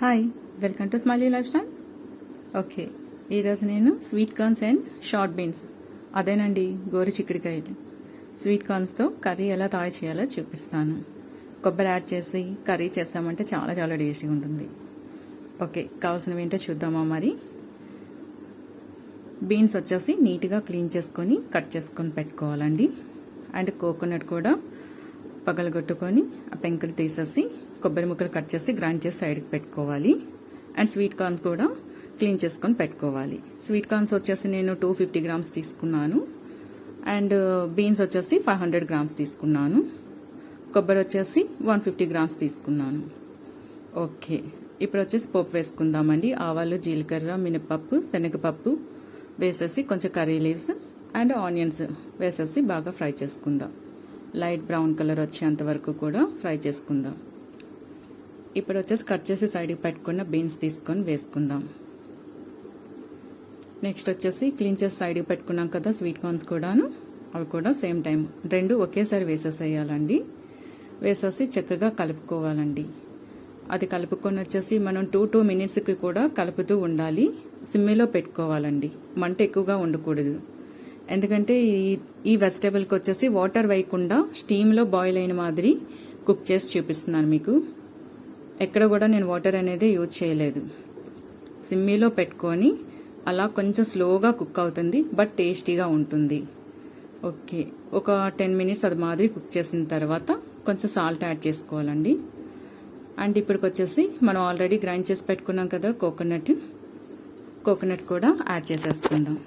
Hi, welcome to smiley life style. Okay, ఈరోజు నేను sweet corns and short beans, అదేనండి గోరు చిక్కుడుకాయలు, స్వీట్ కార్న్స్తో కర్రీ ఎలా తయారు చేయాలో చూపిస్తాను. కొబ్బరి యాడ్ చేసి కర్రీ చేస్తామంటే చాలా చాలా టేస్టీగా ఉంటుంది. ఓకే, కావాల్సినవి ఏంటో చూద్దామా మరి. బీన్స్ వచ్చేసి నీట్గా క్లీన్ చేసుకొని కట్ చేసుకొని పెట్టుకోవాలండి. అండ్ కోకోనట్ కూడా పగలగొట్టుకొని ఆ పెంకులు తీసేసి కొబ్బరి ముక్కలు కట్ చేసి గ్రైండ్ చేసి సైడ్కి పెట్టుకోవాలి. అండ్ స్వీట్ కార్న్స్ కూడా క్లీన్ చేసుకొని పెట్టుకోవాలి. స్వీట్ కార్న్స్ వచ్చేసి నేను 250 గ్రామ్స్ తీసుకున్నాను. అండ్ బీన్స్ వచ్చేసి 500 గ్రామ్స్ తీసుకున్నాను. కొబ్బరి వచ్చేసి 150 గ్రామ్స్ తీసుకున్నాను. ఓకే, ఇప్పుడు వచ్చేసి పోపు వేసుకుందామండి. ఆవాలు, జీలకర్ర, మినపప్పు, శనగపప్పు వేసేసి కొంచెం కర్రీ లీవ్స్ అండ్ ఆనియన్స్ వేసేసి బాగా ఫ్రై చేసుకుందాం. లైట్ బ్రౌన్ కలర్ వచ్చేంత వరకు కూడా ఫ్రై చేసుకుందాం. ఇప్పుడు వచ్చేసి కట్ చేసి సైడ్కి పెట్టుకున్న బీన్స్ తీసుకొని వేసుకుందాం. నెక్స్ట్ వచ్చేసి క్లీన్ చేసి సైడ్కి పెట్టుకున్నాం కదా స్వీట్ కార్న్స్ కూడాను, అవి కూడా సేమ్ టైం రెండు ఒకేసారి వేసేసేయాలండి. వేసేసి చక్కగా కలుపుకోవాలండి. అది కలుపుకొని వచ్చేసి మనం 2 మినిట్స్కి కూడా కలుపుతూ ఉండాలి. సిమ్మిలో పెట్టుకోవాలండి, మంట ఎక్కువగా ఉండకూడదు. ఎందుకంటే ఈ వెజిటేబుల్కి వచ్చేసి వాటర్ వేయకుండా స్టీమ్లో బాయిల్ అయిన మాదిరి కుక్ చేసి చూపిస్తున్నాను మీకు. ఎక్కడ కూడా నేను వాటర్ అనేది యూజ్ చేయలేదు. సిమ్మిలో పెట్టుకొని అలా కొంచెం స్లోగా కుక్ అవుతుంది, బట్ టేస్టీగా ఉంటుంది. ఓకే, ఒక 10 మినిట్స్ అది మాదిరి కుక్ చేసిన తర్వాత కొంచెం సాల్ట్ యాడ్ చేసుకోవాలండి. అండ్ ఇప్పటికి వచ్చేసి మనం ఆల్రెడీ గ్రైండ్ చేసి పెట్టుకున్నాం కదా కోకోనట్ కూడా యాడ్ చేసేసుకుందాం.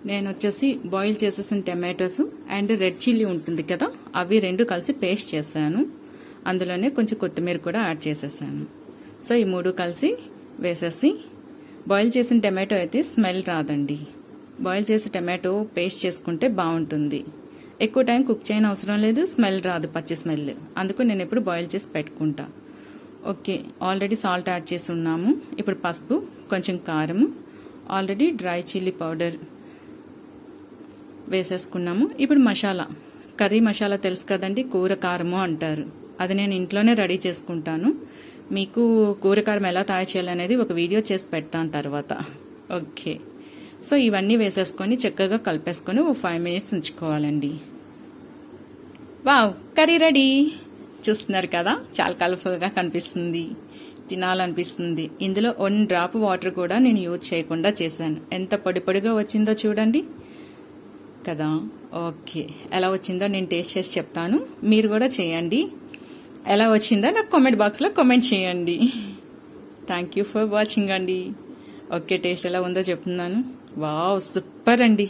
నేను వచ్చేసి బాయిల్ చేసేసిన టమాటోస్ అండ్ రెడ్ చిల్లీ ఉంటుంది కదా, అవి రెండు కలిసి పేస్ట్ చేశాను. అందులోనే కొంచెం కొత్తిమీర కూడా యాడ్ చేసేసాను. సో ఈ మూడు కలిసి వేసేసి, బాయిల్ చేసిన టమాటో అయితే స్మెల్ రాదండి. బాయిల్ చేసి టమాటో పేస్ట్ చేసుకుంటే బాగుంటుంది. ఎక్కువ టైం కుక్ చేయని అవసరం లేదు, స్మెల్ రాదు, పచ్చి స్మెల్. అందుకు నేను ఎప్పుడు బాయిల్ చేసి పెట్టుకుంటా. ఓకే, ఆల్రెడీ సాల్ట్ యాడ్ చేసి ఉన్నాము. ఇప్పుడు పసుపు, కొంచెం కారం, ఆల్రెడీ డ్రై చిల్లీ పౌడర్ వేసేసుకున్నాము. ఇప్పుడు మసాలా, కర్రీ మసాలా తెలుసు కదండి, కూర కారము అంటారు. అది నేను ఇంట్లోనే రెడీ చేసుకుంటాను. మీకు కూర కారం ఎలా తయారు చేయాలనేది ఒక వీడియో చేసి పెడతాను తర్వాత. ఓకే, సో ఇవన్నీ వేసేసుకొని చక్కగా కలిపేసుకొని 5 మినిట్స్ ఉంచుకోవాలండి. Wow, curry ready. చూస్తున్నారు కదా, చాలా కలర్ఫుల్గా కనిపిస్తుంది, తినాలనిపిస్తుంది. ఇందులో 1 డ్రాప్ వాటర్ కూడా నేను యూజ్ చేయకుండా చేశాను. ఎంత పొడి పొడిగా వచ్చిందో చూడండి కదా. ఓకే, ఎలా వచ్చిందో నేను టేస్ట్ చేసి చెప్తాను, మీరు కూడా చేయండి. ఎలా వచ్చిందో నాకు కామెంట్ బాక్స్లో కామెంట్ చేయండి. థ్యాంక్ యూ ఫర్ వాచింగ్ అండి. ఓకే, టేస్ట్ ఎలా ఉందో చెప్తున్నాను. వావ్, సూపర్ అండి.